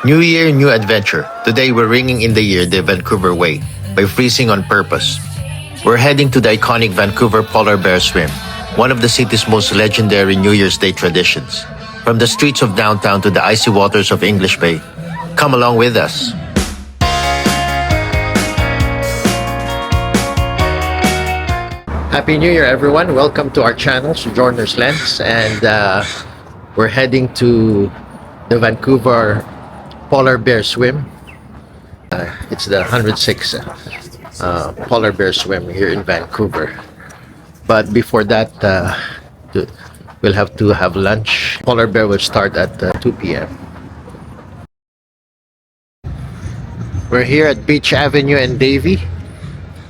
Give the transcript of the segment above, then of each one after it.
New year, new adventure. Today we're ringing in the year the Vancouver way by freezing on purpose. We're heading to the iconic Vancouver Polar Bear Swim, one of the city's most legendary New Year's Day traditions. From the streets of downtown to the icy waters of English Bay, come along with us. Happy New Year, everyone. Welcome to our channel, Sojourner's Lens, and we're heading to the Vancouver Polar Bear Swim. It's the 106th Polar Bear Swim here in Vancouver. But before that, we'll have to have lunch. Polar Bear will start at 2 p.m. We're here at Beach Avenue and Davie,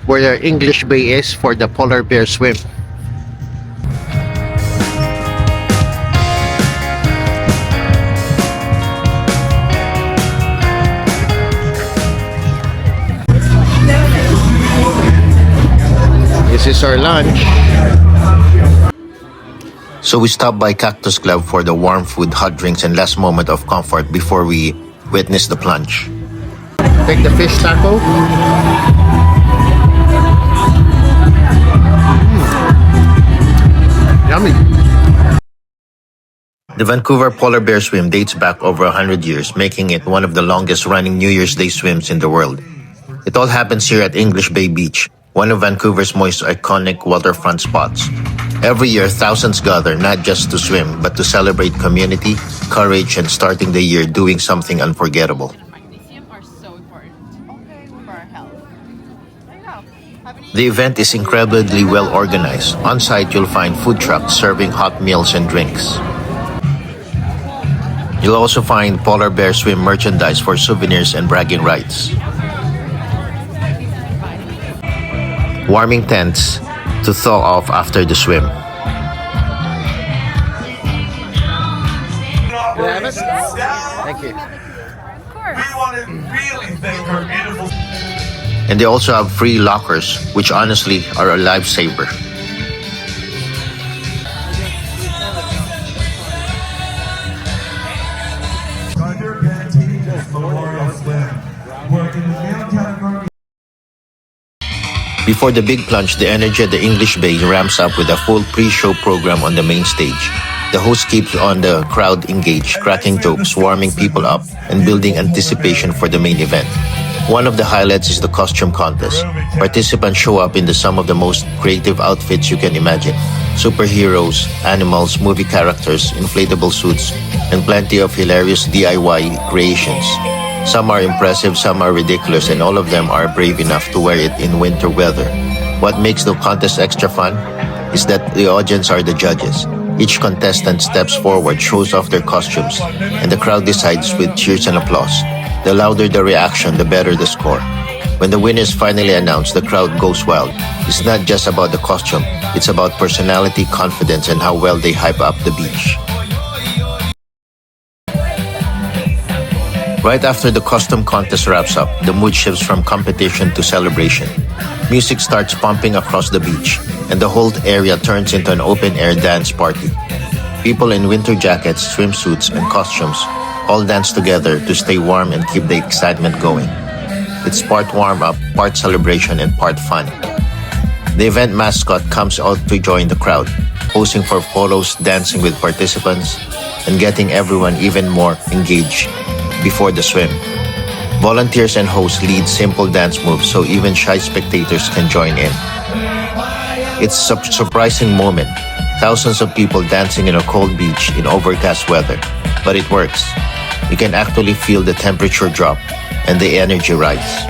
where the English Bay is for the Polar Bear Swim. This is our lunch. So we stopped by Cactus Club for the warm food, hot drinks, and last moment of comfort before we witness the plunge. Take the fish taco. Yummy. The Vancouver Polar Bear Swim dates back over 100 years, making it one of the longest running New Year's Day swims in the world. It all happens here at English Bay Beach, one of Vancouver's most iconic waterfront spots. Every year, thousands gather not just to swim, but to celebrate community, courage, and starting the year doing something unforgettable. The event is incredibly well organized. On site, you'll find food trucks serving hot meals and drinks. You'll also find Polar Bear Swim merchandise for souvenirs and bragging rights. Warming tents to thaw off after the swim. Thank you. We want to really thank our beautiful. And they also have free lockers, which honestly are a lifesaver. Before the big plunge, the energy at the English Bay ramps up with a full pre-show program on the main stage. The host keeps on the crowd engaged, cracking jokes, warming people up, and building anticipation for the main event. One of the highlights is the costume contest. Participants show up in some of the most creative outfits you can imagine. Superheroes, animals, movie characters, inflatable suits, and plenty of hilarious DIY creations. Some are impressive, some are ridiculous, and all of them are brave enough to wear it in winter weather. What makes the contest extra fun is that the audience are the judges. Each contestant steps forward, shows off their costumes, and the crowd decides with cheers and applause. The louder the reaction, the better the score. When the winner is finally announced, the crowd goes wild. It's not just about the costume, it's about personality, confidence, and how well they hype up the beach. Right after the costume contest wraps up, the mood shifts from competition to celebration. Music starts pumping across the beach, and the whole area turns into an open-air dance party. People in winter jackets, swimsuits, and costumes all dance together to stay warm and keep the excitement going. It's part warm-up, part celebration, and part fun. The event mascot comes out to join the crowd, posing for photos, dancing with participants, and getting everyone even more engaged before the swim. Volunteers and hosts lead simple dance moves so even shy spectators can join in. It's a surprising moment. Thousands of people dancing in a cold beach in overcast weather. But it works. You can actually feel the temperature drop and the energy rise.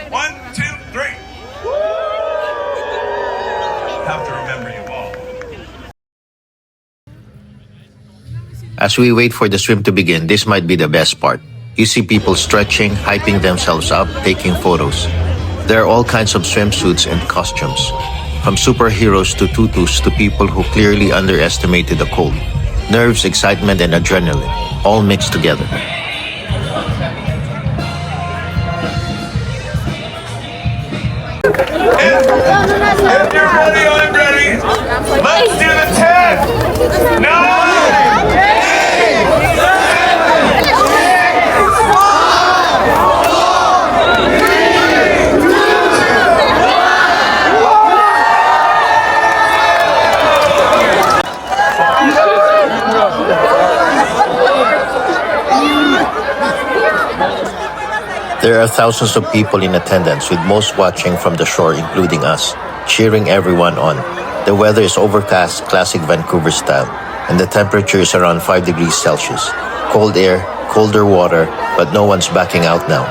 1, 2, 3. Have to remember you all. As we wait for the swim to begin, this might be the best part. You see people stretching, hyping themselves up, taking photos. There are all kinds of swimsuits and costumes, from superheroes to tutus to people who clearly underestimated the cold. Nerves, excitement, and adrenaline, all mixed together. If you're ready, I'm ready. Let's do the 10. There are thousands of people in attendance, with most watching from the shore, including us, cheering everyone on. The weather is overcast, classic Vancouver style, and the temperature is around 5 degrees Celsius. Cold air, colder water, but no one's backing out now.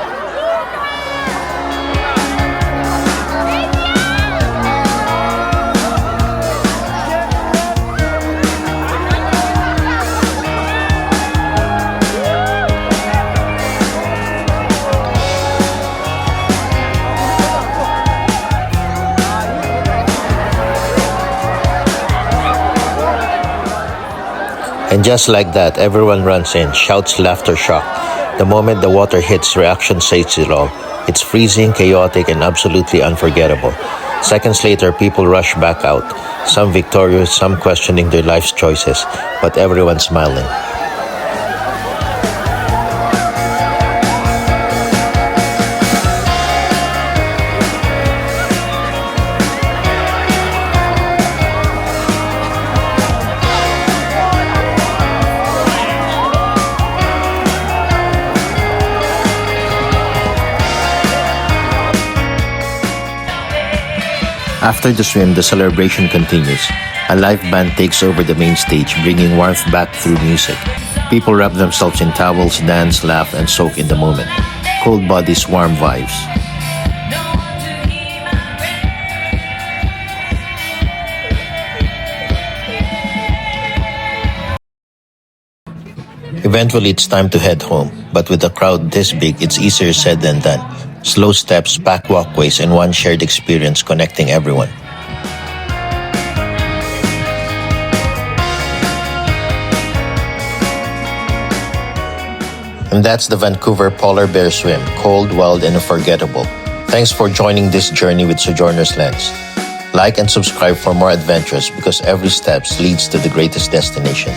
And just like that, everyone runs in, shouts, laughter, shock. The moment the water hits, reaction says it all. It's freezing, chaotic, and absolutely unforgettable. Seconds later, people rush back out, some victorious, some questioning their life's choices, but everyone smiling. After the swim, the celebration continues. A live band takes over the main stage, bringing warmth back through music. People wrap themselves in towels, dance, laugh, and soak in the moment. Cold bodies, warm vibes. Eventually, it's time to head home, but with a crowd this big, it's easier said than done. Slow steps, packed walkways, and one shared experience connecting everyone. And that's the Vancouver Polar Bear Swim, cold, wild, and unforgettable. Thanks for joining this journey with Sojourner's Lens. Like and subscribe for more adventures, because every step leads to the greatest destination.